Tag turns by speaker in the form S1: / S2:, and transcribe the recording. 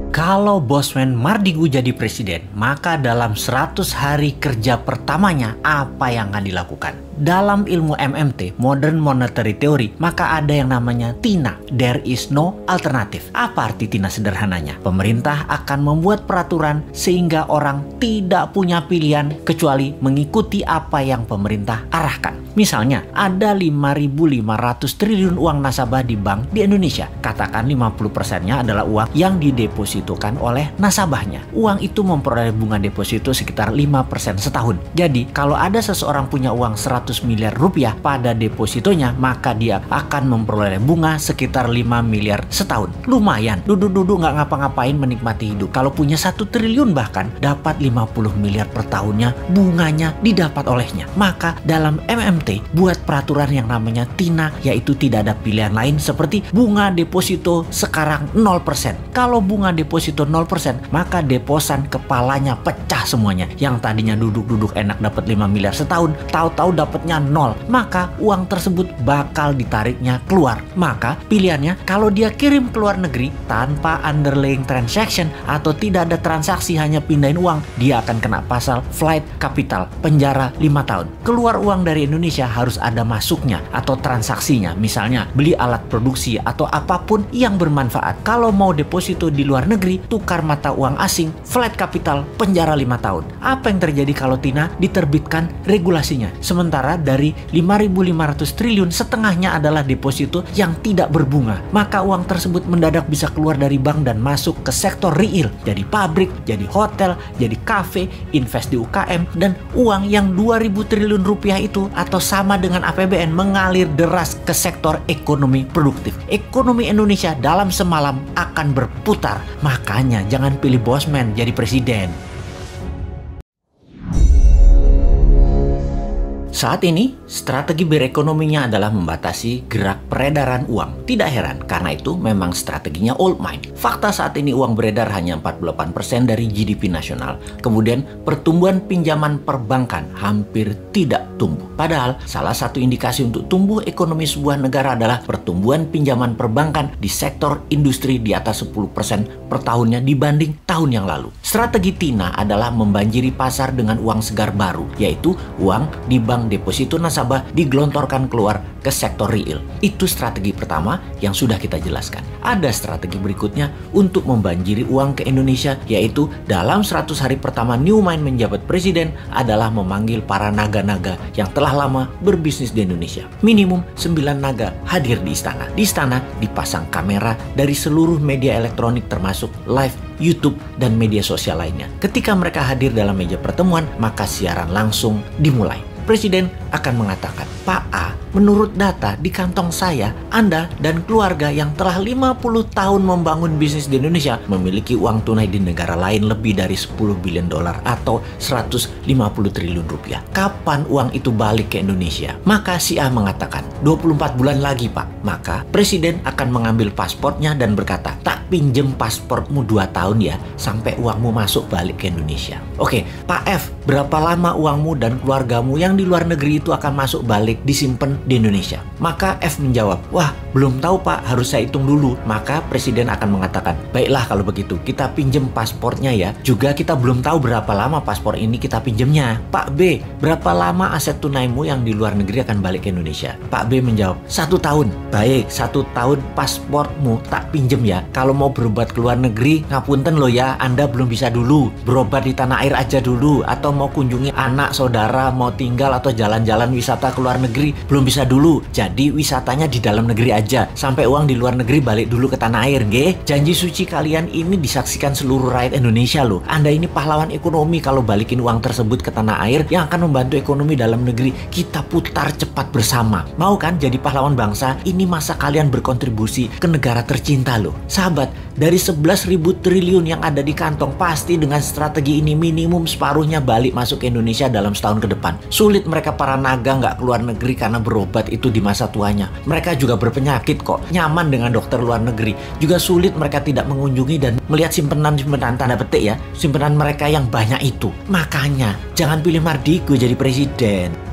S1: Kalau Bosman Mardigu jadi presiden, maka dalam 100 hari kerja pertamanya apa yang akan dilakukan? Dalam ilmu MMT, Modern Monetary Theory, maka ada yang namanya TINA, There is no alternative. Apa arti TINA sederhananya? Pemerintah akan membuat peraturan sehingga orang tidak punya pilihan kecuali mengikuti apa yang pemerintah arahkan. Misalnya, ada 5.500 triliun uang nasabah di bank di Indonesia. Katakan 50%-nya adalah uang yang didepositokan oleh nasabahnya. Uang itu memperoleh bunga deposito sekitar 5% setahun. Jadi, kalau ada seseorang punya uang 100 miliar rupiah pada depositonya, maka dia akan memperoleh bunga sekitar 5 miliar setahun. Lumayan, duduk-duduk nggak ngapa-ngapain menikmati hidup. Kalau punya 1 triliun bahkan, dapat 50 miliar per tahunnya, bunganya didapat olehnya. Maka dalam MMT, buat peraturan yang namanya TINA, yaitu tidak ada pilihan lain seperti bunga deposito sekarang 0%. Kalau bunga deposito 0%, maka deposan kepalanya pecah semuanya. Yang tadinya duduk-duduk enak dapat 5 miliar setahun, tahu-tahu dapatnya 0. Maka uang tersebut bakal ditariknya keluar. Maka pilihannya, kalau dia kirim ke luar negeri tanpa underlying transaction atau tidak ada transaksi hanya pindahin uang, dia akan kena pasal flight capital, penjara 5 tahun. Keluar uang dari Indonesia harus ada masuknya atau transaksinya, misalnya beli alat produksi atau apapun yang bermanfaat. Kalau mau deposito di luar negeri, tukar mata uang asing, flight capital, penjara 5 tahun. Apa yang terjadi kalau TINA diterbitkan regulasinya? Sementara dari 5.500 triliun, setengahnya adalah deposito yang tidak berbunga. Maka uang tersebut mendadak bisa keluar dari bank dan masuk ke sektor real. Jadi pabrik, jadi hotel, jadi kafe, invest di UKM, dan uang yang 2.000 triliun rupiah itu atau sama dengan APBN mengalir deras ke sektor ekonomi produktif. Ekonomi Indonesia dalam semalam akan berputar. Makanya jangan pilih Bosman jadi presiden. Saat ini, strategi berekonominya adalah membatasi gerak peredaran uang. Tidak heran, karena itu memang strateginya old mind. Fakta saat ini uang beredar hanya 48% dari GDP nasional. Kemudian, pertumbuhan pinjaman perbankan hampir tidak tumbuh. Padahal, salah satu indikasi untuk tumbuh ekonomi sebuah negara adalah pertumbuhan pinjaman perbankan di sektor industri di atas 10% per tahunnya dibanding tahun yang lalu. Strategi TINA adalah membanjiri pasar dengan uang segar baru, yaitu uang di bank deposito nasabah digelontorkan keluar ke sektor real. Itu strategi pertama yang sudah kita jelaskan. Ada strategi berikutnya untuk membanjiri uang ke Indonesia, yaitu dalam 100 hari pertama Newman menjabat presiden adalah memanggil para naga-naga yang telah lama berbisnis di Indonesia. Minimum 9 naga hadir di istana. Di istana dipasang kamera dari seluruh media elektronik termasuk live YouTube dan media sosial lainnya. Ketika mereka hadir dalam meja pertemuan, maka siaran langsung dimulai. Presiden akan mengatakan, Pak A, menurut data di kantong saya, Anda dan keluarga yang telah 50 tahun membangun bisnis di Indonesia memiliki uang tunai di negara lain lebih dari 10 billion dolar atau 150 triliun rupiah. Kapan uang itu balik ke Indonesia? Maka si A mengatakan, 24 bulan lagi Pak. Maka Presiden akan mengambil paspornya dan berkata, tak pinjem paspormu 2 tahun ya, sampai uangmu masuk balik ke Indonesia. Oke, Pak F, berapa lama uangmu dan keluargamu yang di luar negeri itu akan masuk balik disimpan di Indonesia? Maka F menjawab, wah belum tahu Pak, harus saya hitung dulu. Maka Presiden akan mengatakan, baiklah kalau begitu kita pinjem paspornya ya. Juga kita belum tahu berapa lama paspor ini kita pinjemnya. Pak B, berapa lama aset tunaimu yang di luar negeri akan balik ke Indonesia? Pak B menjawab, 1 tahun. Baik, 1 tahun paspormu tak pinjem ya. Kalau mau berobat ke luar negeri, ngapunten loh ya, Anda belum bisa dulu. Berobat di tanah air aja dulu. Atau mau kunjungi anak, saudara, mau tinggal atau jalan-jalan wisata ke luar negeri, belum bisa dulu. Jadi wisatanya di dalam negeri aja, sampai uang di luar negeri balik dulu ke tanah air, nggih. Janji suci kalian ini disaksikan seluruh rakyat Indonesia loh. Anda ini pahlawan ekonomi kalau balikin uang tersebut ke tanah air yang akan membantu ekonomi dalam negeri. Kita putar cepat bersama. Mau kan jadi pahlawan bangsa? Ini masa kalian berkontribusi ke negara tercinta loh. Sahabat, dari 11.000 triliun yang ada di kantong, pasti dengan strategi ini minimum separuhnya balik masuk ke Indonesia dalam setahun ke depan. Sulit mereka para naga nggak keluar negeri karena berobat itu di masa tuanya. Mereka juga berpenyakit kok, nyaman dengan dokter luar negeri. Juga sulit mereka tidak mengunjungi dan melihat simpenan-simpenan tanda petik ya, simpenan mereka yang banyak itu. Makanya jangan pilih Mardigu jadi presiden.